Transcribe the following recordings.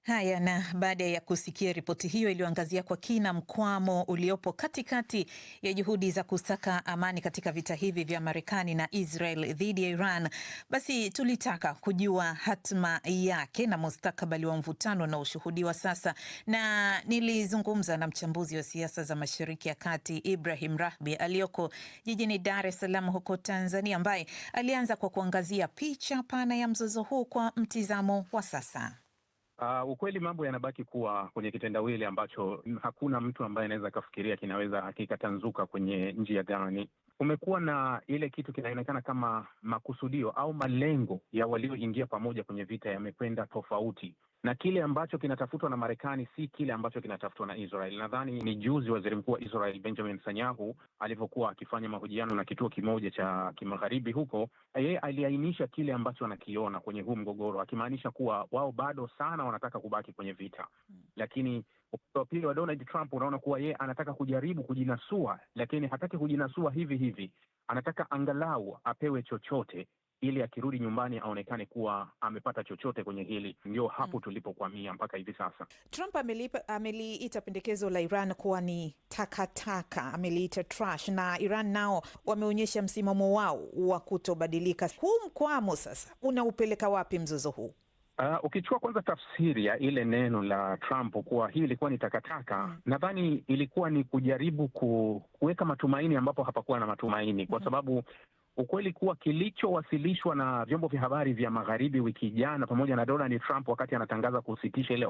Haya, na baada ya kusikia ripoti hiyo iliyoangazia kwa kina mkwamo uliopo katikati ya juhudi za kusaka amani katika vita hivi vya Marekani na Israel dhidi ya Iran, basi tulitaka kujua hatma yake na mustakabali wa mvutano unaoshuhudiwa sasa, na nilizungumza na mchambuzi wa siasa za Mashariki ya Kati Ibrahim Rahbi aliyoko jijini Dar es Salaam huko Tanzania, ambaye alianza kwa kuangazia picha pana ya mzozo huu kwa mtizamo wa sasa. Ukweli mambo yanabaki kuwa kwenye kitendawili ambacho hakuna mtu ambaye anaweza akafikiria kinaweza kikatanzuka kwenye njia gani. Kumekuwa na ile kitu kinaonekana kama makusudio au malengo ya walioingia pamoja kwenye vita yamekwenda tofauti, na kile ambacho kinatafutwa na Marekani si kile ambacho kinatafutwa na Israel. Nadhani ni juzi waziri mkuu wa Israel Benjamin Netanyahu alivyokuwa akifanya mahojiano na kituo kimoja cha kimagharibi huko, yeye aliainisha kile ambacho anakiona kwenye huu mgogoro, akimaanisha kuwa wao bado sana wanataka kubaki kwenye vita. Lakini kwa pili wa Donald Trump unaona kuwa yeye anataka kujaribu kujinasua, lakini hataki kujinasua hivi hivi. Anataka angalau apewe chochote ili akirudi nyumbani aonekane kuwa amepata chochote kwenye hili. Ndio hapo tulipokwamia mpaka hivi sasa. Trump ameliita pendekezo la Iran kuwa ni takataka, ameliita trash, na Iran nao wameonyesha msimamo wao wa kutobadilika. Huu mkwamo sasa unaupeleka wapi mzozo huu? Ukichukua kwanza tafsiri ya ile neno la Trump kuwa hii ilikuwa ni takataka, nadhani ilikuwa ni kujaribu kuweka matumaini ambapo hapakuwa na matumaini, kwa sababu ukweli kuwa kilichowasilishwa na vyombo vya habari vya magharibi wiki jana pamoja na Donald Trump wakati anatangaza kusitisha ile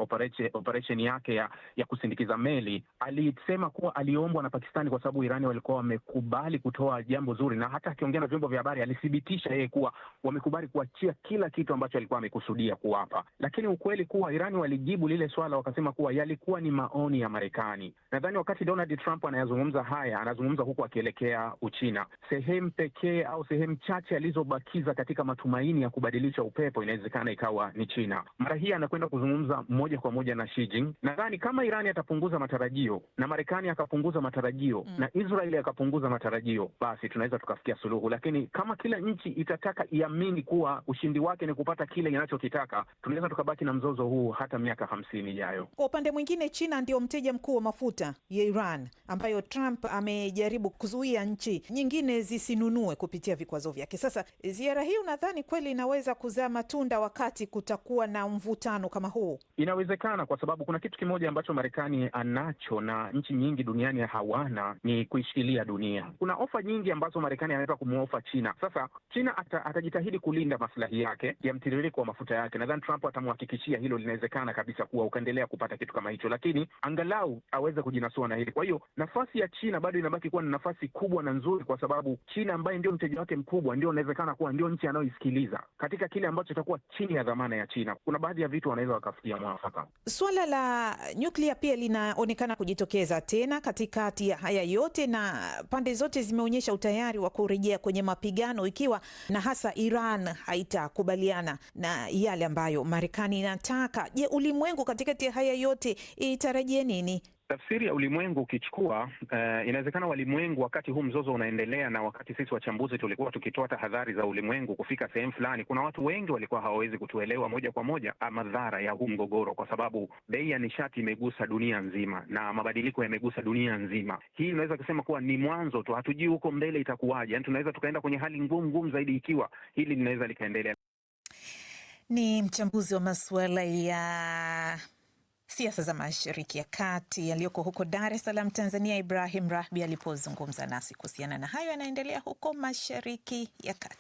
operation yake ya kusindikiza meli, alisema kuwa aliombwa na Pakistani kwa sababu Irani walikuwa wamekubali kutoa jambo zuri, na hata akiongea na vyombo vya habari alithibitisha yeye kuwa wamekubali kuachia kila kitu ambacho alikuwa amekusudia kuwapa. Lakini ukweli kuwa Irani walijibu lile swala wakasema kuwa yalikuwa ni maoni ya Marekani. Nadhani wakati Donald Trump anayazungumza haya, anazungumza huku akielekea Uchina. Sehemu pekee au sehemu chache alizobakiza katika matumaini ya kubadilisha upepo inawezekana ikawa ni China. Mara hii anakwenda kuzungumza moja kwa moja na Xi Jinping. Nadhani kama Irani atapunguza matarajio na Marekani akapunguza matarajio na Israeli akapunguza matarajio, basi tunaweza tukafikia suluhu. Lakini kama kila nchi itataka iamini kuwa ushindi wake ni kupata kile inachokitaka, tunaweza tukabaki na mzozo huu hata miaka 50 ijayo. Kwa upande mwingine, China ndio mteja mkuu wa mafuta ya Iran, ambayo Trump amejaribu kuzuia nchi nyingine zisinunue kupitia vikwazo vyake. Sasa ziara hii unadhani kweli inaweza kuzaa matunda wakati kutakuwa na mvutano kama huu? Inawezekana, kwa sababu kuna kitu kimoja ambacho Marekani anacho na nchi nyingi duniani hawana, ni kuishikilia dunia. Kuna ofa nyingi ambazo Marekani anaweza kumuofa China. Sasa China atajitahidi kulinda maslahi yake ya mtiririko wa mafuta yake. Nadhani Trump atamhakikishia hilo linawezekana kabisa kuwa ukaendelea kupata kitu kama hicho, lakini angalau aweze kujinasua na hili. Kwa hiyo nafasi ya China bado inabaki kuwa ni nafasi kubwa na nzuri, kwa sababu China ambaye ndio mteja wake mkubwa ndio inawezekana kuwa ndio nchi anayoisikiliza katika kile ambacho itakuwa chini ya dhamana ya China. Kuna baadhi ya vitu wanaweza wakafikia mwafaka. Swala la nyuklia pia linaonekana kujitokeza tena katikati ya haya yote, na pande zote zimeonyesha utayari wa kurejea kwenye mapigano ikiwa na hasa Iran haitakubaliana na yale ambayo Marekani inataka. Je, ulimwengu katikati ya haya yote itarajie nini? Tafsiri ya ulimwengu ukichukua, inawezekana walimwengu wakati huu mzozo unaendelea, na wakati sisi wachambuzi tulikuwa tukitoa tahadhari za ulimwengu kufika sehemu fulani, kuna watu wengi walikuwa hawawezi kutuelewa moja kwa moja madhara ya huu mgogoro, kwa sababu bei ya nishati imegusa dunia nzima na mabadiliko yamegusa dunia nzima. Hii inaweza kusema kuwa ni mwanzo tu, hatujui huko mbele itakuwaje. Yani tunaweza tukaenda kwenye hali ngumu zaidi ikiwa hili linaweza likaendelea. Ni mchambuzi wa masuala ya siasa za Mashariki ya Kati aliyoko huko Dar es Salaam, Tanzania, Ibrahim Rahbi alipozungumza nasi kuhusiana na hayo yanaendelea huko Mashariki ya Kati.